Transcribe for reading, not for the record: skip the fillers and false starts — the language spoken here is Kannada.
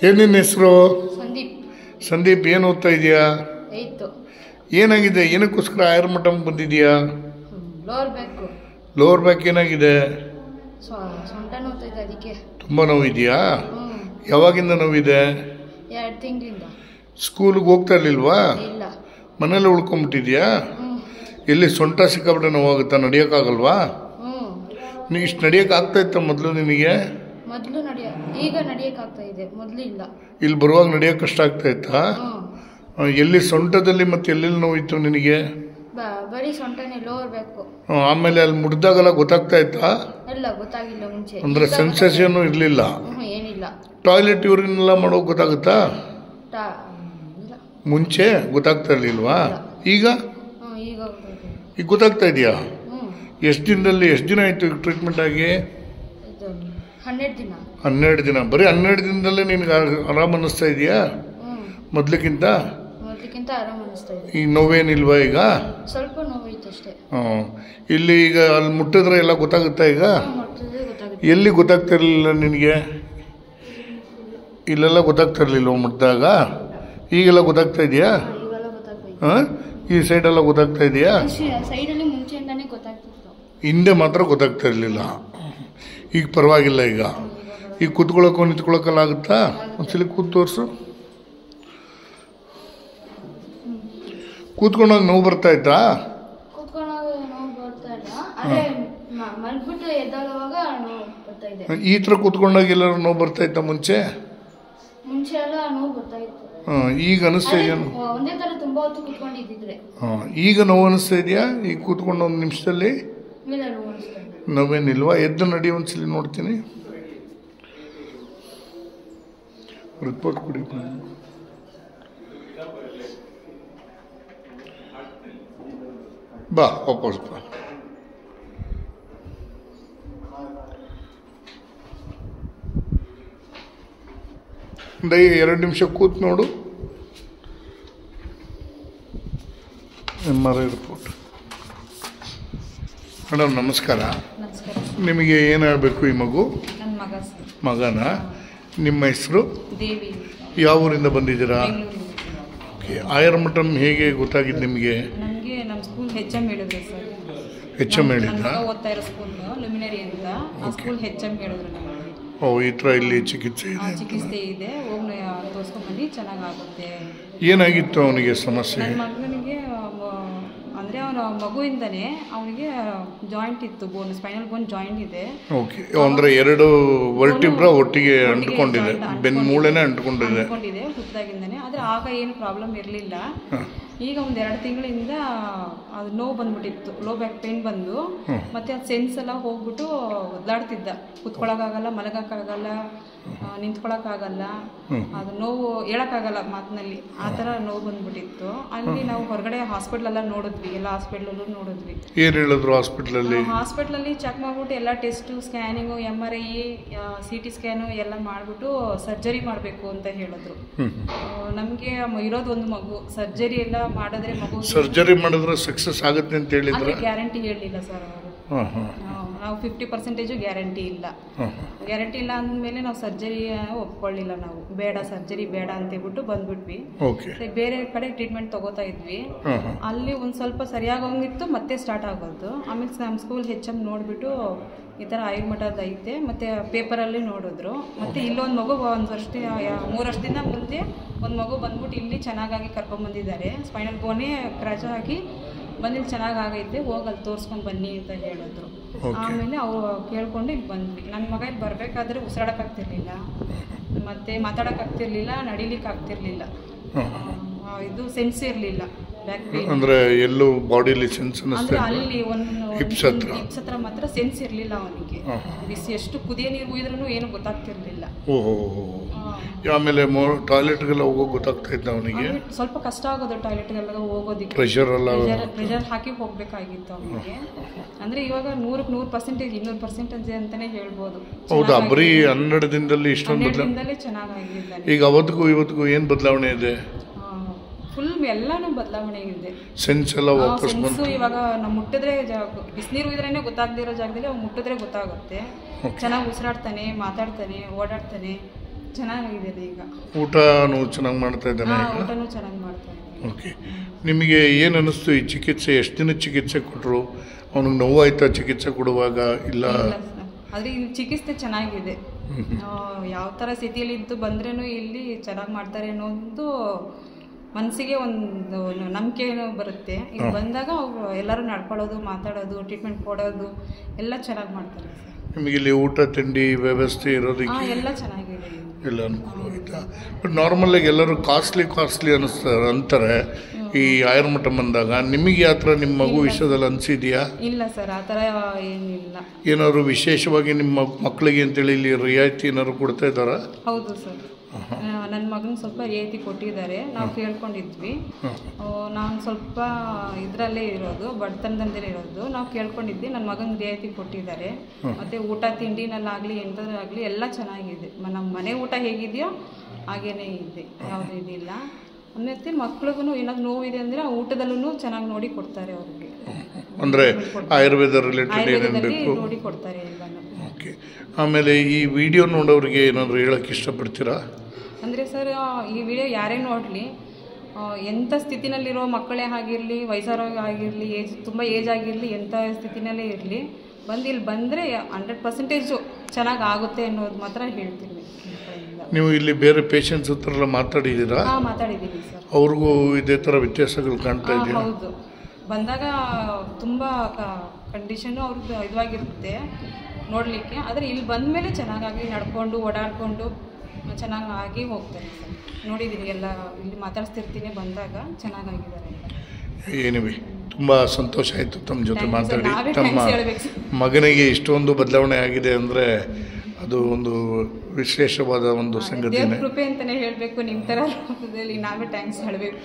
ಏನು ನಿನ್ನ ಹೆಸರು? ಸಂದೀಪ್. ಸಂದೀಪ್, ಏನು ಓದ್ತಾ ಇದೆಯಾ? 8th. ಏನಾಗಿದೆ? ಏನಕ್ಕೋಸ್ಕರ ಆಯುರ್ಮಠಕ್ಕೆ ಬಂದಿದೆಯಾ? ಲೋವರ್ ಬ್ಯಾಕ್ ಏನಾಗಿದೆ? ಸೊಂಟ ನೋವ್ತಾ ಇದೆ, ಅದಕ್ಕೆ. ತುಂಬ ನೋವಿದೆಯಾ? ಯಾವಾಗಿಂದ ನೋವಿದೆ? 2 ತಿಂಗಳಿಂದ. ಸ್ಕೂಲಿಗೆ ಹೋಗ್ತಾ ಇರಲಿಲ್ವಾ? ಇಲ್ಲ. ಮನೇಲಿ ಉಳ್ಕೊಂಬಿಟ್ಟಿದ್ಯಾ? ಎಲ್ಲಿ ಸೊಂಟ ಸಿಕ್ಕಾಬಿಟ್ಟೆ ನೋವಾಗುತ್ತಾ? ನಡೆಯೋಕ್ಕಾಗಲ್ವಾ? ನೀನು ಇಷ್ಟು ನಡೆಯೋಕ್ಕಾಗ್ತಾ ಇತ್ತ ಮೊದಲು ನಿನಗೆ? ಮೊದಲು ಈಗ ನಡೆಯೋಕ್ಕಾಗ್ತಾ ಇದೆ, ಮೊದಲು ಇಲ್ಲ. ಇಲ್ಲಿ ಬರುವಾಗ ನಡೆಯೋಕೆ ಕಷ್ಟ ಆಗ್ತಾ ಇತ್ತಾ? ಎಲ್ಲಿ ಸೊಂಟದಲ್ಲಿ ಮತ್ತೆ ಎಲ್ಲೆಲ್ಲಿ ನೋವಿತ್ತು ನಿನಗೆ? ಬರೀ ಸೊಂಟನೇ, ಲೋವರ್ ಬ್ಯಾಕ್. ಆಮೇಲೆ ಅಲ್ಲಿ ಮುಡ್ದಾಗೆಲ್ಲ ಗೊತ್ತಾಗ್ತಾ ಇತ್ತಾ? ಎಲ್ಲ ಗೊತ್ತಾಗಿಲ್ಲ ಮುಂಚೆ. ಅಂದರೆ ಸೆನ್ಸೇಷನ್ ಇರಲಿಲ್ಲ? ಏನಿಲ್ಲ. ಟಾಯ್ಲೆಟ್ ಯೂರಿನ್ ಎಲ್ಲ ಮಾಡೋಕೆ ಗೊತ್ತಾಗುತ್ತಾ? ಮುಂಚೆ ಗೊತ್ತಾಗ್ತಾ ಇರಲಿಲ್ವಾ? ಈಗ ಈಗ ಗೊತ್ತಾಗ್ತಾ ಇದೆಯಾ? ಎಷ್ಟು ದಿನ ಆಯಿತು ಈಗ ಟ್ರೀಟ್ಮೆಂಟ್ ಆಗಿ? 12 ದಿನ. 12 ದಿನ. ಬರೀ 12 ದಿನದಲ್ಲೇ ನಿನಗೆ ಆರಾಮ ಅನ್ನಿಸ್ತಾ ಇದೆಯಾ? ಮೊದಲಿಗಿಂತ ಆರಾಮ ಅನ್ನಿಸ್ತಾ ಇದೆ. ಈಗ ನೋವೇನಿಲ್ವಾ? ಈಗ ಸ್ವಲ್ಪ ನೋವಾಯ್ತು ಅಷ್ಟೇ. ಇಲ್ಲಿ ಈಗ ಅಲ್ಲಿ ಮುಟ್ಟಿದ್ರೆ ಎಲ್ಲ ಗೊತ್ತಾಗುತ್ತಾ? ಈಗ ಎಲ್ಲಿ ಗೊತ್ತಾಗ್ತಾ ಇರಲಿಲ್ಲ ನಿನಗೆ? ಇಲ್ಲೆಲ್ಲ ಗೊತ್ತಾಗ್ತಾ ಇರಲಿಲ್ಲ ಮುಟ್ಟಿದಾಗ? ಈಗೆಲ್ಲ ಗೊತ್ತಾಗ್ತಾ ಇದೆಯಾ? ಈ ಸೈಡೆಲ್ಲ ಗೊತ್ತಾಗ್ತಾ ಇದೆಯಾ? ಸೈಡಲ್ಲಿ ಮುಂಚೆಯಿಂದಾನೇ ಗೊತ್ತಾಗ್ತಿತ್ತು, ಹಿಂದೆ ಮಾತ್ರ ಗೊತ್ತಾಗ್ತಾ ಇರಲಿಲ್ಲ. ಈಗ ಪರವಾಗಿಲ್ಲ. ಈಗ ಕೂತ್ಕೊಳ್ಳೋಕ್ಕೋ ನಿಂತ್ಕೊಳ್ಳೋಕೆಲ್ಲ ಆಗುತ್ತಾ? ಒಂದ್ಸಲಿ ಕೂತ್ ತೋರಿಸು. ಕೂತ್ಕೊಂಡಾಗ ನೋವು ಬರ್ತಾ ಇತ್ತಾ? ಈ ಥರ ಕೂತ್ಕೊಂಡಾಗ ಎಲ್ಲರೂ ನೋವು ಬರ್ತಾ ಇತ್ತಾ ಮುಂಚೆ? ಎಲ್ಲ ನೋವು ಬರ್ತಾ ಇತ್ತು. ಈಗ ಅನಿಸ್ತಾ ಇದೆಯಾ? ಒಂದೇ ತರ ತುಂಬಾ ಹೊತ್ತು ಕೂತ್ಕೊಂಡಿದ್ದಿದ್ರೆ. ಈಗ ನೋವು ಅನಿಸ್ತಾ ಇದೆಯಾ? ಈಗ ಕೂತ್ಕೊಂಡು 1 ನಿಮಿಷದಲ್ಲಿ ನೋವೇನಿಲ್ವಾ? ಎದ್ದು ನಡಿ, ಒಂದ್ಸಲಿ ನೋಡ್ತೀನಿ. ರಿಪೋರ್ಟ್ ಕೊಡಿ. ಬಾ, ವಾಪಸ್ ಬಾ. ಒಂದು 2 ನಿಮಿಷ ಕೂತ್ ನೋಡು. MRI report. ಮೇಡಮ್ ನಮಸ್ಕಾರ. ನಿಮಗೆ ಏನಾಗಬೇಕು? ಈ ಮಗು ಮಗನ? ನಿಮ್ಮ ಹೆಸರು? ದೇವಿ. ಯಾವ ಊರಿಂದ ಬಂದಿದ್ದೀರಾ? ಓಕೆ. ಆಯುರ್ಮಠಂ ಹೇಗೆ ಗೊತ್ತಾಗಿದ್ದು ನಿಮಗೆ? ನನಗೆ ನಮ್ಮ ಸ್ಕೂಲ್ HM ಹೇಳಿದ್ರು ಸರ್. HM ಹೇಳಿದ್ದ? ಓದ್ತಾ ಇರೋ ಸ್ಕೂಲ್ ಲುಮಿನರಿ ಅಂತ, ಆ ಸ್ಕೂಲ್ HM ಹೇಳಿದ್ರು ನಮಗೆ. ಈ ಥರ ಇಲ್ಲಿ ಚಿಕಿತ್ಸೆ ಇದೆ, ಹೋಗಿ ತೋರಿಸ್ಕೊಂಡ್ಬನ್ನಿ, ಚೆನ್ನಾಗಾಗುತ್ತೆ. ಏನಾಗಿತ್ತು ಅವನಿಗೆ ಸಮಸ್ಯೆ? ನನ್ನ ಮಗನಿಗೆ ಅಂದರೆ ಅವನ ಮಗುವಿಂದನೇ ಅವನಿಗೆ ಜಾಯಿಂಟ್ ಇತ್ತು, ಸ್ಪೈನಲ್ ಬೋನ್ ಜಾಯಿಂಟ್ ಇದೆ. ಓಕೆ. ಅಂದರೆ 2 ವರ್ಟಿಬ್ರಾ ಒಟ್ಟಿಗೆ ಅಂಟ್ಕೊಂಡಿದೆ, ಬೆನ್ನು ಮೂಳೆನೇ ಅಂಟ್ಕೊಂಡಿದೆ ಹುಟ್ಟಿದಾಗಿಂದನೇ. ಆದರೆ ಆಗ ಏನು ಪ್ರಾಬ್ಲಮ್ ಇರಲಿಲ್ಲ. ಈಗ ಒಂದು 2 ತಿಂಗಳಿಂದ ಅದು ನೋವು ಬಂದ್ಬಿಟ್ಟಿತ್ತು, ಲೋ ಬ್ಯಾಕ್ ಪೇನ್ ಬಂದು, ಮತ್ತೆ ಅದು ಸೆನ್ಸ್ ಎಲ್ಲ ಹೋಗ್ಬಿಟ್ಟು ಒದ್ದಾಡ್ತಿದ್ದ. ಕುತ್ಕೊಳಕ್ಕಾಗಲ್ಲ, ಮಲಗಕ್ಕಾಗಲ್ಲ, ನಿಂತ್ಕೊಳಕ್ಕಾಗಲ್ಲ, ಅದು ನೋವು ಹೇಳಕ್ಕಾಗಲ್ಲ ಮಾತಿನಲ್ಲಿ, ಆ ಥರ ನೋವು ಬಂದ್ಬಿಟ್ಟಿತ್ತು. ಅಲ್ಲಿ ನಾವು ಹೊರಗಡೆ ಹಾಸ್ಪಿಟ್ಲೆಲ್ಲ ನೋಡಿದ್ವಿ, ಎಲ್ಲ ಹಾಸ್ಪಿಟ್ಲಲ್ಲೂ ನೋಡಿದ್ವಿ. ಏನು ಹೇಳಿದ್ರು ಹಾಸ್ಪಿಟ್ಲಲ್ಲಿ? ಹಾಸ್ಪಿಟ್ಲಲ್ಲಿ ಚೆಕ್ ಮಾಡ್ಬಿಟ್ಟು ಎಲ್ಲ test, scanning, MRI, CT scan ಎಲ್ಲ ಮಾಡಿಬಿಟ್ಟು ಸರ್ಜರಿ ಮಾಡಬೇಕು ಅಂತ ಹೇಳಿದ್ರು. ನಮಗೆ ಇರೋದು ಒಂದು ಮಗು, ಸರ್ಜರಿ ಎಲ್ಲ ಮಾಡಿದ್ರೆ ಮಗು ಸರ್ಜರಿ ಮಾಡಿದ್ರೆ ಸಕ್ಸಸ್ ಆಗುತ್ತೆ ಅಂತ ಹೇಳಿದ್ರೆ ಗ್ಯಾರಂಟಿ ಹೇಳಲಿಲ್ಲ ಸರ್ ಅವರು. ನಾವು 50% ಗ್ಯಾರಂಟಿ ಇಲ್ಲ. ಗ್ಯಾರಂಟಿ ಇಲ್ಲ ಅಂದಮೇಲೆ ನಾವು ಸರ್ಜರಿ ಒಪ್ಕೊಳ್ಳಿಲ್ಲ. ನಾವು ಬೇಡ, ಸರ್ಜರಿ ಬೇಡ ಅಂತ ಹೇಳ್ಬಿಟ್ಟು ಬಂದ್ಬಿಟ್ವಿ. ಬೇರೆ ಕಡೆ ಟ್ರೀಟ್ಮೆಂಟ್ ತಗೋತಾ ಇದ್ವಿ. ಅಲ್ಲಿ ಒಂದು ಸ್ವಲ್ಪ ಸರಿಯಾಗೋಂಗಿತ್ತು, ಮತ್ತೆ ಸ್ಟಾರ್ಟ್ ಆಗೋದು. ಆಮೇಲೆ ನಮ್ಮ ಸ್ಕೂಲ್ HM ನೋಡಿಬಿಟ್ಟು ಈ ಥರ ಆಯುರ್ಮಠದ ಐತೆ, ಮತ್ತು ಪೇಪರಲ್ಲಿ ನೋಡಿದ್ರು. ಮತ್ತು ಇಲ್ಲೊಂದು ಮಗು 3 ವರ್ಷದಿಂದ ಮುಂದೆ ಒಂದು ಮಗು ಬಂದ್ಬಿಟ್ಟು ಇಲ್ಲಿ ಚೆನ್ನಾಗಾಗಿ ಕರ್ಕೊಂಡ್ಬಂದಿದ್ದಾರೆ. ಸ್ಪೈನಲ್ ಬೋನೇ ಕ್ರ್ಯಾಚ್ ಆಗಿ ಬಂದಿಲ್ಲಿ ಚೆನ್ನಾಗೈತೆ, ಹೋಗಲ್ಲಿ ತೋರಿಸ್ಕೊಂಡು ಬನ್ನಿ ಅಂತ ಹೇಳಿದ್ರು. ಆಮೇಲೆ ಅವ್ರು ಕೇಳ್ಕೊಂಡು ಇಲ್ಲಿ ಬಂದ್ವಿ. ನನ್ನ ಮಗ ಇಲ್ಲಿ ಬರಬೇಕಾದ್ರೆ ಉಸಿರಾಡೋಕ್ಕಾಗ್ತಿರ್ಲಿಲ್ಲ, ಮತ್ತು ಮಾತಾಡೋಕ್ಕಾಗ್ತಿರ್ಲಿಲ್ಲ, ನಡಿಲಿಕ್ಕೆ ಆಗ್ತಿರ್ಲಿಲ್ಲ. ಇದು ಸೆನ್ಸ್ ಇರಲಿಲ್ಲ, ಬ್ಯಾಕ್ ಪೇನ್ ಅಂದರೆ ಎಲ್ಲೂ ಬಾಡಿಲಿ ಸೆನ್ಸ್ ಅಂದರೆ ಅಲ್ಲಿ ಒಂದು ಹಿಪ್ಸ್ ಹತ್ರ ಮಾತ್ರ ಸೆನ್ಸ್ ಇರಲಿಲ್ಲ ಅವನಿಗೆ. ಎಷ್ಟು ಕುದಿಯ ನೀರು ಕುಯ್ದ್ರೂ ಏನು ಗೊತ್ತಾಗ್ತಿರ್ಲಿಲ್ಲ. ಆಮೇಲೆ ಟಾಯ್ಲೆಟ್ಗೆಲ್ಲ ಹೋಗೋಕೆ ಗೊತ್ತಾಗ್ತಾ ಇದ್ದ ಅವನಿಗೆ? ಸ್ವಲ್ಪ ಕಷ್ಟ ಆಗೋದು ಟಾಯ್ಲೆಟ್ಗೆಲ್ಲ ಹೋಗೋದಕ್ಕೆ, ಪ್ರೆಷರ್ ಹಾಕಿ ಹೋಗ್ಬೇಕಾಗಿತ್ತು ಅವನಿಗೆ. ಅಂದರೆ ಇವಾಗ 100% 200% ಅಂತಲೇ ಹೇಳ್ಬೋದು. ಹೌದಾ? ಬರೀ 12 ದಿನದಲ್ಲಿ ಇಷ್ಟೊಂದು ಚೆನ್ನಾಗಿದ್ದಾನೆ. ಈಗ ಅವತ್ತಿಗೂ ಇವತ್ತಿಗೂ ಏನು ಬದಲಾವಣೆ ಇದೆ? ಫುಲ್ ಎಲ್ಲಾನು ಬದಲಾವಣೆ ಇದೆ. ಸೆನ್ಸ್ ಎಲ್ಲ ವಾಪಸ್ ಬಂತು. ಇವಾಗ ನಾವು ಮುಟ್ಟಿದ್ರೆ, ಬಿಸಿನೀರು ಇದ್ರೇನೆ ಗೊತ್ತಾಗದೇ ಇರೋ ಜಾಗದಲ್ಲಿ ಅವ್ನು ಮುಟ್ಟಿದ್ರೆ ಗೊತ್ತಾಗುತ್ತೆ. ಚೆನ್ನಾಗಿ ಉಸಿರಾಡ್ತಾನೆ, ಮಾತಾಡ್ತಾನೆ, ಓಡಾಡ್ತಾನೆ, ಚೆನ್ನಾಗಿದೆ ಈಗ. ಊಟನೂ ಚೆನ್ನಾಗಿ ಮಾಡ್ತಾ ಇದ್ದಾನೆ ಈಗ? ಊಟನೂ ಚೆನ್ನಾಗಿ ಮಾಡ್ತಾ ಇದ್ದಾನೆ. ಓಕೆ. ನಿಮಗೆ ಏನು ಅನ್ನಿಸ್ತು ಈ ಚಿಕಿತ್ಸೆ? ಎಷ್ಟು ದಿನ ಚಿಕಿತ್ಸೆ ಕೊಟ್ಟರು? ಅವನಿಗೆ ನೋವಾಯ್ತಾ ಚಿಕಿತ್ಸೆ ಕೊಡುವಾಗ? ಇಲ್ಲ ಆದರೆ ಇಲ್ಲಿ ಚಿಕಿತ್ಸೆ ಚೆನ್ನಾಗಿದೆ. ಯಾವ ಥರ ಸ್ಥಿತಿಯಲ್ಲಿದ್ದು ಬಂದ್ರೂ ಇಲ್ಲಿ ಚೆನ್ನಾಗಿ ಮಾಡ್ತಾರೆ ಅನ್ನೋದು ಮನಸ್ಸಿಗೆ ಒಂದು ನಂಬಿಕೆ ಬರುತ್ತೆ. ಇಲ್ಲಿ ಬಂದಾಗ ಅವರು ಎಲ್ಲರೂ ನಡ್ಕೊಳ್ಳೋದು, ಮಾತಾಡೋದು, ಟ್ರೀಟ್ಮೆಂಟ್ ಕೊಡೋದು ಎಲ್ಲ ಚೆನ್ನಾಗಿ ಮಾಡ್ತಾರೆ. ನಿಮಗೆ ಇಲ್ಲಿ ಊಟ ತಿಂಡಿ ವ್ಯವಸ್ಥೆ ಇರೋದಕ್ಕೆ ಎಲ್ಲ ಚೆನ್ನಾಗಿದೆ, ಎಲ್ಲ ಅನುಕೂಲ ಆಯಿತಾ? ಬಟ್ ನಾರ್ಮಲಾಗಿ ಎಲ್ಲರೂ ಕಾಸ್ಟ್ಲಿ ಅನ್ನಿಸ್ತಾರೆ ಅಂತಾರೆ ಈ ಆಯುರ್ಮಠ ಬಂದಾಗ. ನಿಮಗೆ ಯಾವ ಥರ ನಿಮ್ಮ ಮಗು ವಿಷಯದಲ್ಲಿ ಅನಿಸಿದೆಯಾ? ಇಲ್ಲ ಸರ್, ಆ ಥರ ಏನಿಲ್ಲ. ಏನಾದ್ರು ವಿಶೇಷವಾಗಿ ನಿಮ್ಮ ಮಕ್ಕಳಿಗೆ ಅಂತೇಳಿ ಇಲ್ಲಿ ರಿಯಾಯಿತಿ ಏನಾದ್ರು ಕೊಡ್ತಾ ಇದ್ದಾರಾ? ಹೌದು ಸರ್, ನನ್ನ ಮಗನ ಸ್ವಲ್ಪ ರಿಯಾಯಿತಿ ಕೊಟ್ಟಿದ್ದಾರೆ. ನಾವು ಕೇಳ್ಕೊಂಡಿದ್ವಿ. ನಾನು ಸ್ವಲ್ಪ ಇದರಲ್ಲೇ ಇರೋದು, ಬಡತನದಲ್ಲೇ ಇರೋದು. ನಾವು ಕೇಳ್ಕೊಂಡಿದ್ವಿ, ನನ್ನ ಮಗನ ರಿಯಾಯಿತಿ ಕೊಟ್ಟಿದ್ದಾರೆ. ಮತ್ತು ಊಟ ತಿಂಡಿನಲ್ಲಾಗಲಿ ಎಂಥದ್ದಾಗಲಿ ಎಲ್ಲ ಚೆನ್ನಾಗಿದೆ. ನಮ್ಮ ಮನೆ ಊಟ ಹೇಗಿದೆಯೋ ಹಾಗೇನೇ ಇದೆ, ಯಾವುದೂ ಇದಿಲ್ಲ. ಮತ್ತು ಮಕ್ಳಿಗೂ ಏನಾದ್ರು ನೋವಿದೆ ಅಂದರೆ ಆ ಊಟದಲ್ಲೂ ಚೆನ್ನಾಗಿ ನೋಡಿ ಕೊಡ್ತಾರೆ ಅವ್ರಿಗೆ. ಅಂದರೆ ಆಯುರ್ವೇದ ರಿಲೇಟೆಡ್ ಏನೇನು ಬೇಕು ನೋಡಿ ಕೊಡ್ತಾರೆ ಎಲ್ಲನೂ. ಓಕೆ. ಆಮೇಲೆ ಈ ವಿಡಿಯೋ ನೋಡೋರಿಗೆ ಏನಾದರೂ ಹೇಳೋಕ್ಕೆ ಇಷ್ಟಪಡ್ತೀರಾ? ಅಂದರೆ ಸರ್, ಈ ವಿಡಿಯೋ ಯಾರೇ ನೋಡಲಿ, ಎಂಥ ಸ್ಥಿತಿನಲ್ಲಿರೋ ಮಕ್ಕಳೇ ಆಗಿರಲಿ, ವಯಸ್ಸಾರೋರು ಆಗಿರಲಿ, ತುಂಬ ಏಜ್ ಆಗಿರಲಿ, ಎಂಥ ಸ್ಥಿತಿನಲ್ಲೇ ಇರಲಿ, ಬಂದು ಇಲ್ಲಿ ಬಂದರೆ 100% ಚೆನ್ನಾಗಿ ಆಗುತ್ತೆ ಅನ್ನೋದು ಮಾತ್ರ ಹೇಳ್ತೀನಿ. ನೀವು ಇಲ್ಲಿ ಬೇರೆ ಪೇಷಂಟ್ಸ್ ಹತ್ರ ಮಾತಾಡಿದ್ದೀರಾ? ಮಾತಾಡಿದ್ದೀನಿ ಸರ್. ಅವ್ರಿಗೂ ಇದೇ ಥರ ವ್ಯತ್ಯಾಸಗಳು ಕಾಣ್ತಾ ಇದೆಯಾ? ಹೌದು, ಬಂದಾಗ ತುಂಬ ಕಂಡೀಷನ್ನು ಅವ್ರದ್ದು ಇದಾಗಿರುತ್ತೆ ನೋಡಲಿಕ್ಕೆ. ಆದರೆ ಇಲ್ಲಿ ಬಂದ ಮೇಲೆ ಚೆನ್ನಾಗಾಗಿ ನಡ್ಕೊಂಡು ಓಡಾಡಿಕೊಂಡು ಚೆನ್ನಾಗಿ ಹೋಗ್ತಾರೆ ಸರ್. ನೋಡಿದ್ದೀನಿ, ಎಲ್ಲ ಇಲ್ಲಿ ಮಾತಾಡ್ಸ್ತಿರ್ತೀನಿ, ಬಂದಾಗ ಚೆನ್ನಾಗಾಗಿದ್ದಾರೆ. ಏನಿವೆ, ತುಂಬ ಸಂತೋಷ ಆಯಿತು ತಮ್ಮ ಜೊತೆ ಮಾತಾಡಿ. ತಮ್ಮ ಹೇಳ್ಬೇಕು ಸರ್, ಮಗನಿಗೆ ಇಷ್ಟೊಂದು ಬದಲಾವಣೆ ಆಗಿದೆ ಅಂದರೆ ಅದು ಒಂದು ವಿಶೇಷವಾದ ಒಂದು ಸಂಗತಿನೇ. ಕೃಪೆ ಅಂತಲೇ ಹೇಳಬೇಕು. ನಿಮ್ಮ ಥರ ನಾವೇ ಥ್ಯಾಂಕ್ಸ್ ಹೇಳಬೇಕು.